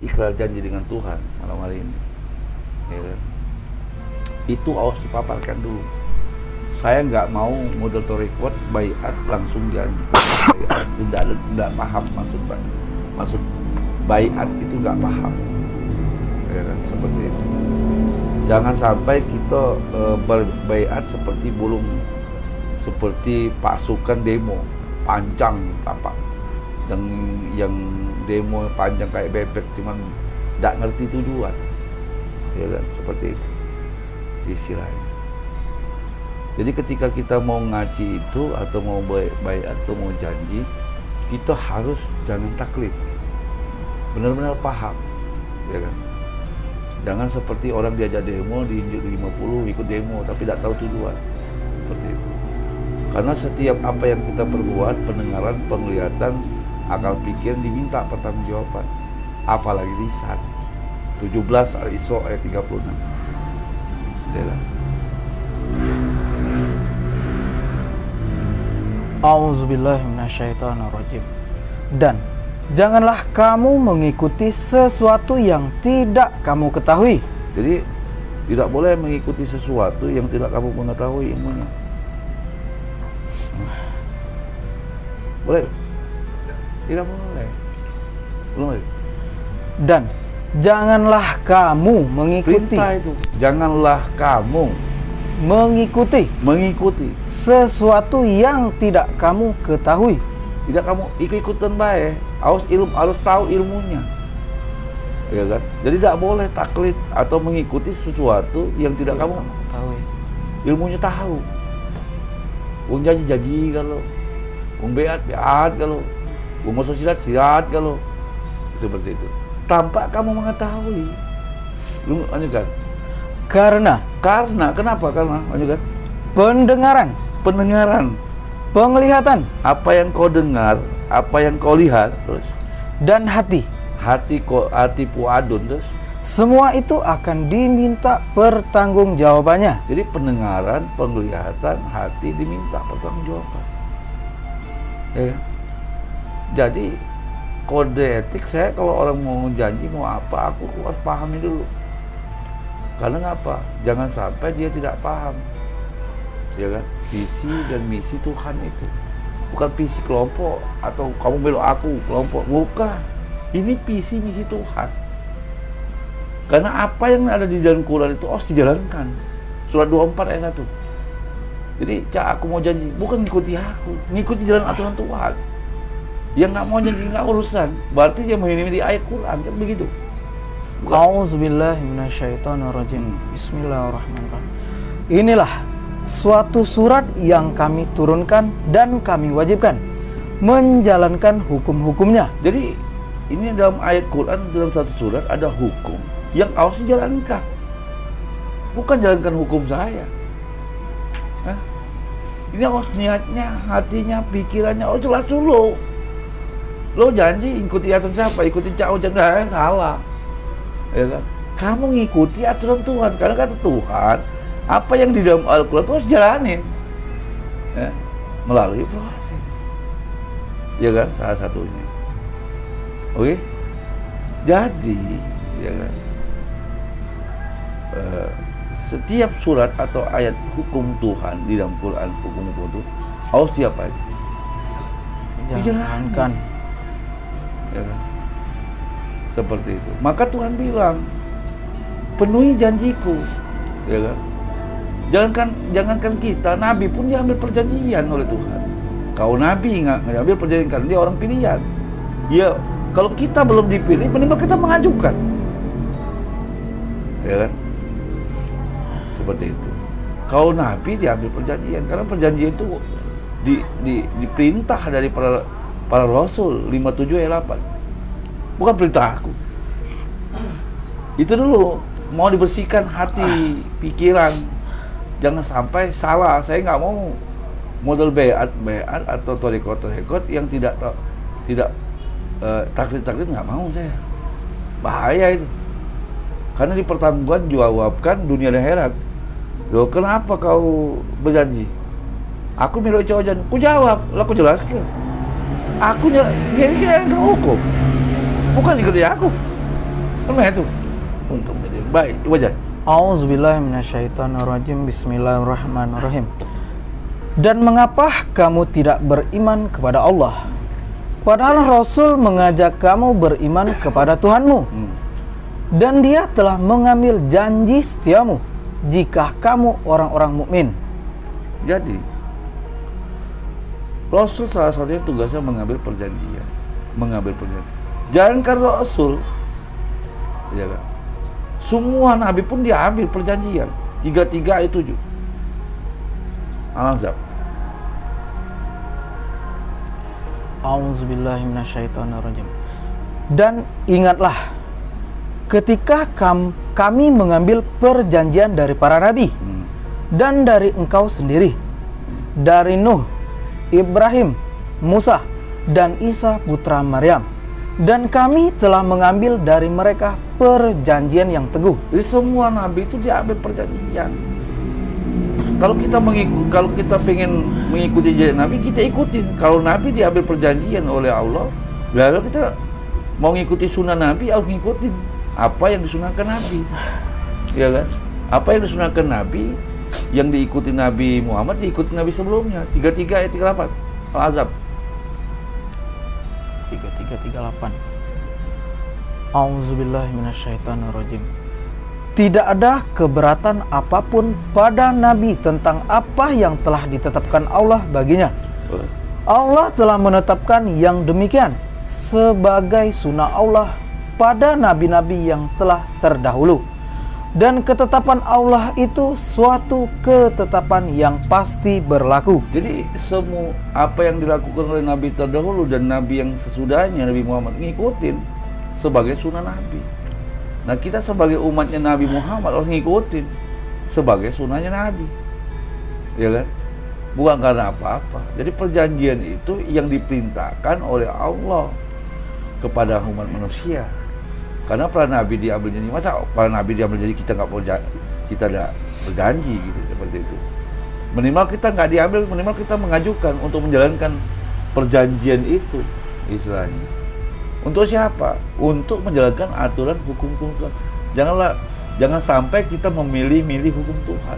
ikrar janji dengan Tuhan malam hari ini, ya kan? Itu harus dipaparkan dulu. Saya nggak mau model torikot baiat langsung janji. Baiat itu tidak paham maksud baiat itu nggak paham, ya kan? Seperti itu. Jangan sampai kita berbaiat seperti seperti pasukan demo panjang tapak, yang demo panjang kayak bebek, cuman tidak ngerti tujuan, ya kan? Seperti itu istilahnya. Jadi ketika kita mau ngaji itu atau mau baiat atau mau janji, kita harus jangan taklid, benar-benar paham, ya kan? Jangan seperti orang diajak demo, diinjak 50, ikut demo, tapi tidak tahu tujuan. Seperti itu. Karena setiap apa yang kita perbuat, pendengaran, penglihatan, akal pikir diminta pertanggungjawaban. Apalagi lisan. 17 Al-Isra ayat 36. Adalah. A'udzubillahi minasyaitonirrajim. Dan janganlah kamu mengikuti sesuatu yang tidak kamu ketahui. Jadi tidak boleh mengikuti sesuatu yang tidak kamu mengetahui ilmunya. Boleh? Tidak boleh. Boleh. Dan janganlah kamu mengikuti. Perintah itu. Janganlah kamu mengikuti sesuatu yang tidak kamu ketahui. Tidak kamu ikut-ikutan baik. Harus tahu ilmunya, ya kan? Jadi tidak boleh taklid atau mengikuti sesuatu yang tidak kamu tahu. Ilmunya tahu. Wong janji kalau, wong beat kalau, wong masuk silat kalau, seperti itu. Tanpa kamu mengetahui, lu lanjutkan. Karena kenapa? Karena lanjutkan. Pendengaran, penglihatan, apa yang kau dengar, apa yang kau lihat, terus dan hati puadun, terus semua itu akan diminta pertanggungjawabannya. jadi pendengaran, penglihatan, hati diminta pertanggungjawaban, ya. Jadi kode etik saya kalau orang mau janji mau apa, aku harus pahami dulu. Karena ngapa? Jangan sampai dia tidak paham, ya kan? Visi dan misi Tuhan itu bukan visi kelompok atau kamu belok aku kelompok, bukan. Ini visi misi Tuhan. Karena apa yang ada di dalam Quran itu harus dijalankan. Surat 24 ayat 1. Jadi aku mau janji, bukan ngikuti aku, ngikuti jalan aturan Tuhan. Yang nggak mau janji nggak urusan, berarti dia menghina ayat Quran, kan begitu. A'udzubillahi minasyaitonirrajim. Bismillahirrahmanirrahim. Inilah suatu surat yang kami turunkan dan kami wajibkan menjalankan hukum-hukumnya. Jadi ini dalam ayat Quran, dalam satu surat ada hukum yang harus dijalankan, bukan jalankan hukum saya. Ini harus niatnya, hatinya, pikirannya harus jelas dulu. Lo janji ikuti aturan siapa? Ikuti Cak Ojan, salah, ya kan? Kamu ngikuti aturan Tuhan, karena kata Tuhan apa yang di dalam Al-Quran itu harus jalanin, ya, melalui proses, ya kan? Salah satunya. Oke? Jadi, ya kan? Setiap surat atau ayat hukum Tuhan di dalam Quran, hukum itu harus diapain? Dijalankan, ya kan? Seperti itu. Maka Tuhan bilang, penuhi janjiku, ya kan? Jangankan kita, Nabi pun diambil perjanjian oleh Tuhan. Kau Nabi nggak diambil perjanjian karena dia orang pilihan. Ya, kalau kita belum dipilih, minimal kita mengajukan, ya kan? Seperti itu. Kau Nabi diambil perjanjian karena perjanjian itu diperintah dari para Rasul 57 ayat 8. Bukan perintah aku. Itu dulu mau dibersihkan hati, pikiran. Jangan sampai salah. Saya nggak mau model beat atau torikot yang tidak taklid nggak mau saya. Bahaya itu. Karena di pertanggungan jawabkan dunia dan akhirat. Loh, kenapa kau berjanji? Aku milik Cojan. Ku jawab, aku jelaskan. Aku yang hukum, bukan ikuti aku. Karena itu untuk menjadi yang baik. Coba aja. A'udzubillahi minasyaitonirrajim. Bismillahirrahmanirrahim. Dan mengapa kamu tidak beriman kepada Allah, padahal Rasul mengajak kamu beriman kepada Tuhanmu, dan Dia telah mengambil janji setiamu jika kamu orang-orang mukmin. Jadi Rasul salah satunya tugasnya mengambil perjanjian. Jangan karena Rasul, ya kan? Semua nabi pun dia ambil perjanjian. 3 ayat 7 Al-Ahzab. A'udzubillahi minasyaitonirrajim. Dan ingatlah ketika kami mengambil perjanjian dari para nabi dan dari engkau sendiri, dari Nuh, Ibrahim, Musa, dan Isa putra Maryam, dan kami telah mengambil dari mereka perjanjian yang teguh. Jadi semua nabi itu diambil perjanjian. Kalau kita pengen mengikuti janji nabi, kita ikutin. Kalau nabi diambil perjanjian oleh Allah, lalu kita mau ngikuti sunnah nabi, harus ngikutin apa yang disunahkan nabi, ya kan? Apa yang disunahkan nabi, yang diikuti Nabi Muhammad, diikuti nabi sebelumnya. 33 ayat 38 Al-Ahzab. 3338. A'udzubillahi minasyaitonirrajim. Tidak ada keberatan apapun pada nabi tentang apa yang telah ditetapkan Allah baginya. Allah telah menetapkan yang demikian sebagai sunnah Allah pada nabi-nabi yang telah terdahulu. Dan ketetapan Allah itu suatu ketetapan yang pasti berlaku. Jadi semua apa yang dilakukan oleh nabi terdahulu dan nabi yang sesudahnya, Nabi Muhammad, ngikutin sebagai sunnah nabi. Nah, kita sebagai umatnya Nabi Muhammad harus ngikutin sebagai sunnahnya nabi, ya kan? Bukan karena apa-apa. Jadi perjanjian itu yang diperintahkan oleh Allah kepada umat manusia. Karena para nabi diambil janji, masa para nabi diambil janji kita nggak berjanji gitu, seperti itu. Minimal kita nggak diambil, minimal kita mengajukan untuk menjalankan perjanjian itu, istilahnya. Untuk siapa? Untuk menjalankan aturan hukum Tuhan. Jangan sampai kita memilih-milih hukum Tuhan.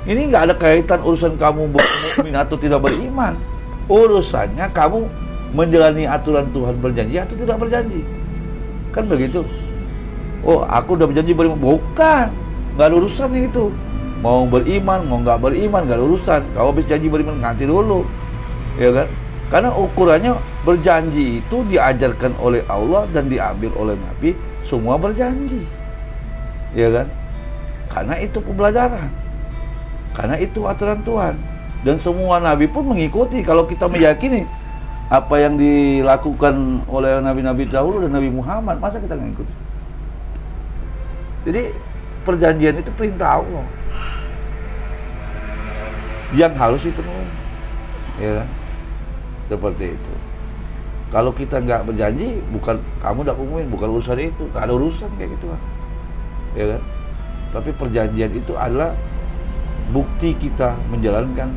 Ini nggak ada kaitan urusan kamu mukmin atau tidak beriman. Urusannya kamu menjalani aturan Tuhan, berjanji atau tidak berjanji. Kan begitu. Oh, aku udah berjanji beriman. Bukan, nggak ada urusan itu. Mau beriman, mau nggak beriman, nggak ada urusan. Kalau habis janji beriman, nanti dulu, ya kan? Karena ukurannya berjanji itu diajarkan oleh Allah dan diambil oleh Nabi, semua berjanji, ya kan? Karena itu pembelajaran, karena itu aturan Tuhan, dan semua Nabi pun mengikuti. Kalau kita meyakini apa yang dilakukan oleh nabi-nabi dahulu dan Nabi Muhammad, masa kita nggak ikut? Jadi perjanjian itu perintah Allah yang harus dipenuhi, ya kan? Seperti itu. Kalau kita nggak berjanji, bukan kamu udah umumin, bukan urusan itu, nggak ada urusan kayak gitu kan, ya kan? Tapi perjanjian itu adalah bukti kita menjalankan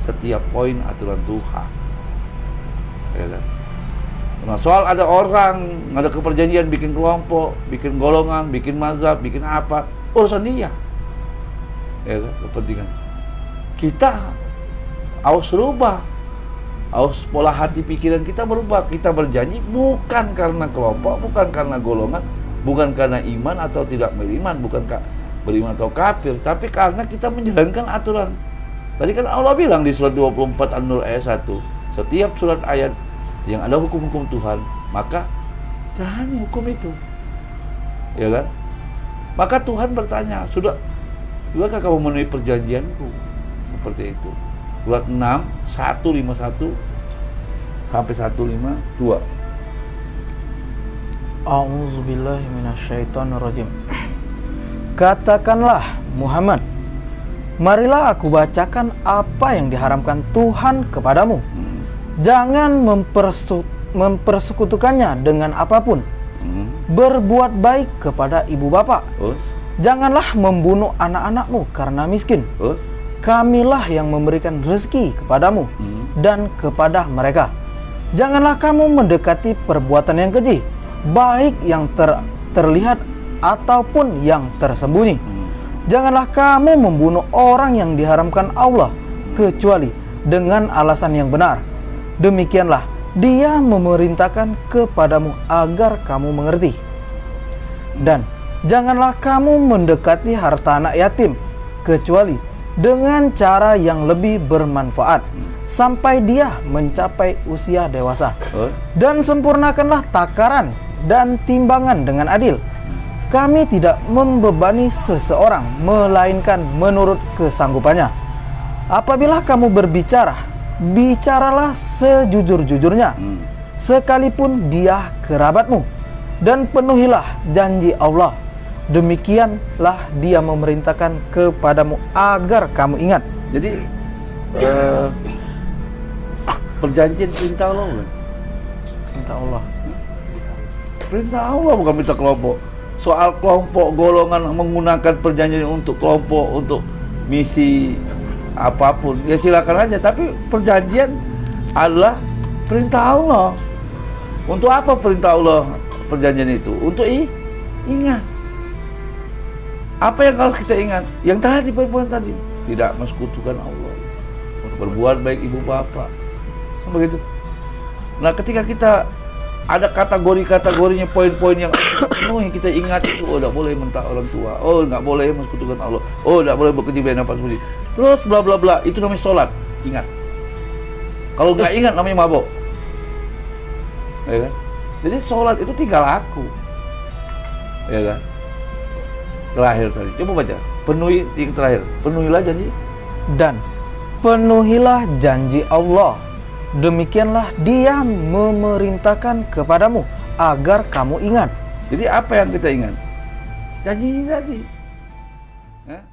setiap poin aturan Tuhan, ya kan? Nah, soal ada orang ada keperjanjian bikin kelompok, bikin golongan, bikin mazhab, bikin apa, urusan dia, ya kan? Kepentingan kita harus rubah. Harus pola hati pikiran kita berubah. Kita berjanji bukan karena kelompok, bukan karena golongan, bukan karena iman atau tidak beriman, bukan beriman atau kafir, tapi karena kita menjalankan aturan. Tadi kan Allah bilang di surat 24 An-Nur ayat 1, setiap surat ayat yang ada hukum-hukum Tuhan, maka jalani hukum itu, ya kan? Maka Tuhan bertanya, sudahkah kamu memenuhi perjanjianku? Seperti itu. Surat 6, 151 sampai 152. A'udzubillahi minasyaitonirrajim. Katakanlah Muhammad, marilah aku bacakan apa yang diharamkan Tuhan kepadamu. Jangan mempersekutukannya dengan apapun. Berbuat baik kepada ibu bapak. Janganlah membunuh anak-anakmu karena miskin. Kamilah yang memberikan rezeki kepadamu dan kepada mereka. Janganlah kamu mendekati perbuatan yang keji, baik yang terlihat ataupun yang tersembunyi. Janganlah kamu membunuh orang yang diharamkan Allah kecuali dengan alasan yang benar. Demikianlah Dia memerintahkan kepadamu agar kamu mengerti. Dan janganlah kamu mendekati harta anak yatim kecuali dengan cara yang lebih bermanfaat sampai dia mencapai usia dewasa. Dan sempurnakanlah takaran dan timbangan dengan adil. Kami tidak membebani seseorang melainkan menurut kesanggupannya. Apabila kamu berbicara, bicaralah sejujur-jujurnya, sekalipun dia kerabatmu, dan penuhilah janji Allah. Demikianlah Dia memerintahkan kepadamu agar kamu ingat. Jadi perjanjian perintah Allah kan? Perintah Allah. Perintah Allah, bukan minta kelompok. Soal kelompok golongan menggunakan perjanjian untuk kelompok, untuk misi apapun, ya silakan aja. Tapi perjanjian adalah perintah Allah. Untuk apa perintah Allah perjanjian itu? Untuk ingat. Apa yang harus kita ingat? Yang tadi, poin-poin tadi. Tidak mensekutukan Allah. Berbuat baik ibu bapak. Begitu. Nah, ketika kita ada kategori-kategorinya, poin-poin yang penuh yang kita ingat itu, oh, tidak boleh mentah orang tua, oh, nggak boleh mensekutukan Allah, oh, tidak boleh berkejiban apa sendiri, terus bla bla bla, itu namanya sholat. Ingat. Kalau nggak ingat namanya mabok, ya kan? Jadi sholat itu tinggal aku, ya kan? Terakhir tadi, coba baca, penuhi yang terakhir, penuhilah janji. Dan penuhilah janji Allah. Demikianlah Dia memerintahkan kepadamu agar kamu ingat. Jadi apa yang kita ingat? Janji tadi. Ya?